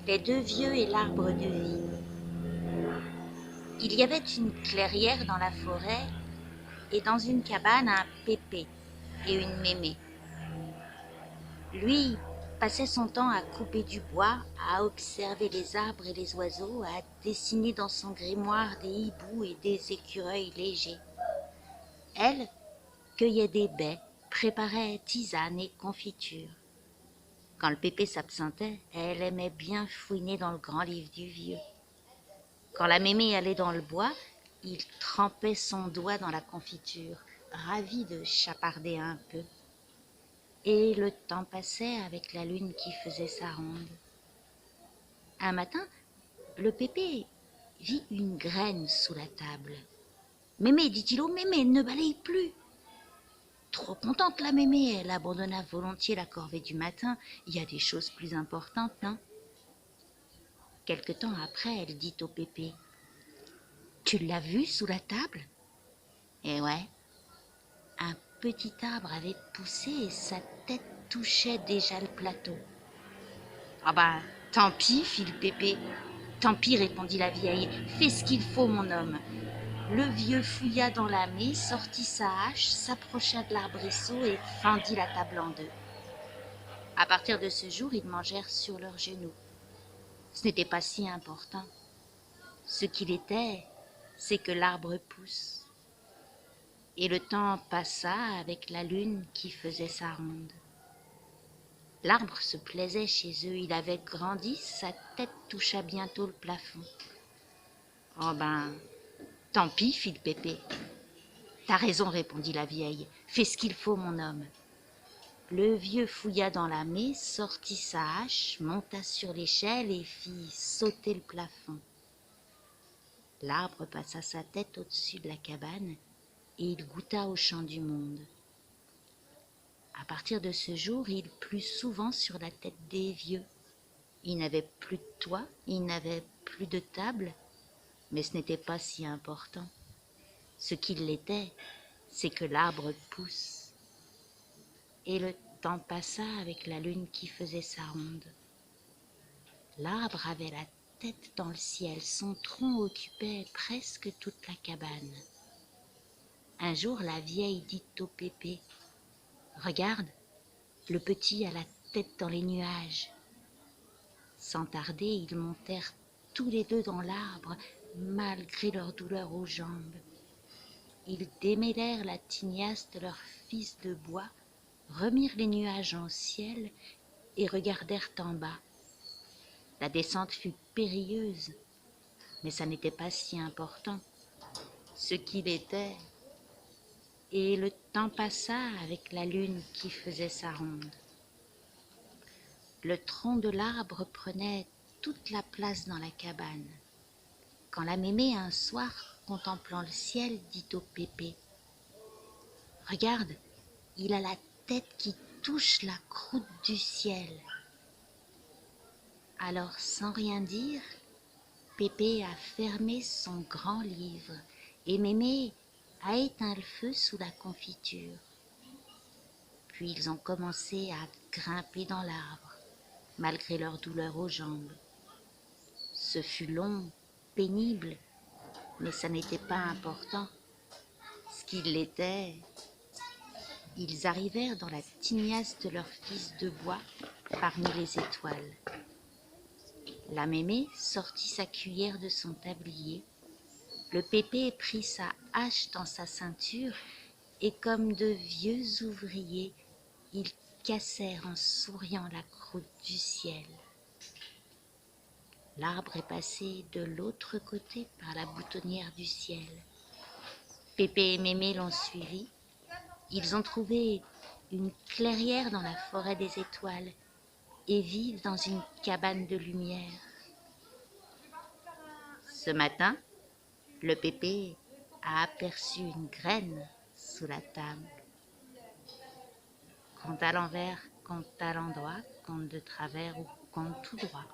Les deux vieux et l'arbre de vie. Il y avait une clairière dans la forêt et dans une cabane un pépé et une mémé. Lui passait son temps à couper du bois, à observer les arbres et les oiseaux, à dessiner dans son grimoire des hiboux et des écureuils légers. Elle cueillait des baies, préparait tisane et confiture. Quand le pépé s'absentait, elle aimait bien fouiner dans le grand livre du vieux. Quand la mémé allait dans le bois, il trempait son doigt dans la confiture, ravi de chaparder un peu. Et le temps passait avec la lune qui faisait sa ronde. Un matin, le pépé vit une graine sous la table. Mémé, dit-il, oh mémé, ne balaye plus. Trop contente la mémé, elle abandonna volontiers la corvée du matin. Il y a des choses plus importantes, non? Quelque temps après, elle dit au pépé, tu l'as vu sous la table? Eh ouais, un petit arbre avait poussé et sa tête touchait déjà le plateau. Ah bah, tant pis, fit le pépé. Tant pis, répondit la vieille. Fais ce qu'il faut, mon homme. Le vieux fouilla dans la mie, sortit sa hache, s'approcha de l'arbrisseau et fendit la table en deux. À partir de ce jour, ils mangèrent sur leurs genoux. Ce n'était pas si important. Ce qu'il était, c'est que l'arbre pousse. Et le temps passa avec la lune qui faisait sa ronde. L'arbre se plaisait chez eux, il avait grandi, sa tête toucha bientôt le plafond. Oh ben, tant pis, fit le pépé. T'as raison, répondit la vieille, fais ce qu'il faut, mon homme. Le vieux fouilla dans la mée, sortit sa hache, monta sur l'échelle et fit sauter le plafond. L'arbre passa sa tête au-dessus de la cabane et il goûta au chant du monde. À partir de ce jour, il plut souvent sur la tête des vieux. Il n'avait plus de toit, il n'avait plus de table, mais ce n'était pas si important. Ce qu'il l'était, c'est que l'arbre pousse. Et le temps passa avec la lune qui faisait sa ronde. L'arbre avait la tête dans le ciel, son tronc occupait presque toute la cabane. Un jour, la vieille dit au pépé, « Regarde, le petit a la tête dans les nuages. » Sans tarder, ils montèrent tous les deux dans l'arbre, malgré leur douleur aux jambes. Ils démêlèrent la tignasse de leur fils de bois, remirent les nuages en ciel et regardèrent en bas. La descente fut périlleuse, mais ça n'était pas si important. Ce qu'il était, et le temps passa avec la lune qui faisait sa ronde. Le tronc de l'arbre prenait toute la place dans la cabane. Quand la mémé, un soir, contemplant le ciel, dit au pépé, « Regarde, il a la tête qui touche la croûte du ciel. » Alors, sans rien dire, Pépé a fermé son grand livre et Mémé a éteint le feu sous la confiture. Puis ils ont commencé à grimper dans l'arbre, malgré leur douleur aux jambes. Ce fut long, pénible, mais ça n'était pas important. Ce qu'il l'était, ils arrivèrent dans la tignasse de leur fils de bois parmi les étoiles. La mémé sortit sa cuillère de son tablier. Le pépé prit sa hache dans sa ceinture et comme de vieux ouvriers, ils cassèrent en souriant la croûte du ciel. L'arbre est passé de l'autre côté par la boutonnière du ciel. Pépé et Mémé l'ont suivi. Ils ont trouvé une clairière dans la forêt des étoiles et vivent dans une cabane de lumière. Ce matin, le pépé a aperçu une graine sous la table. Compte à l'envers, compte à l'endroit, compte de travers ou compte tout droit.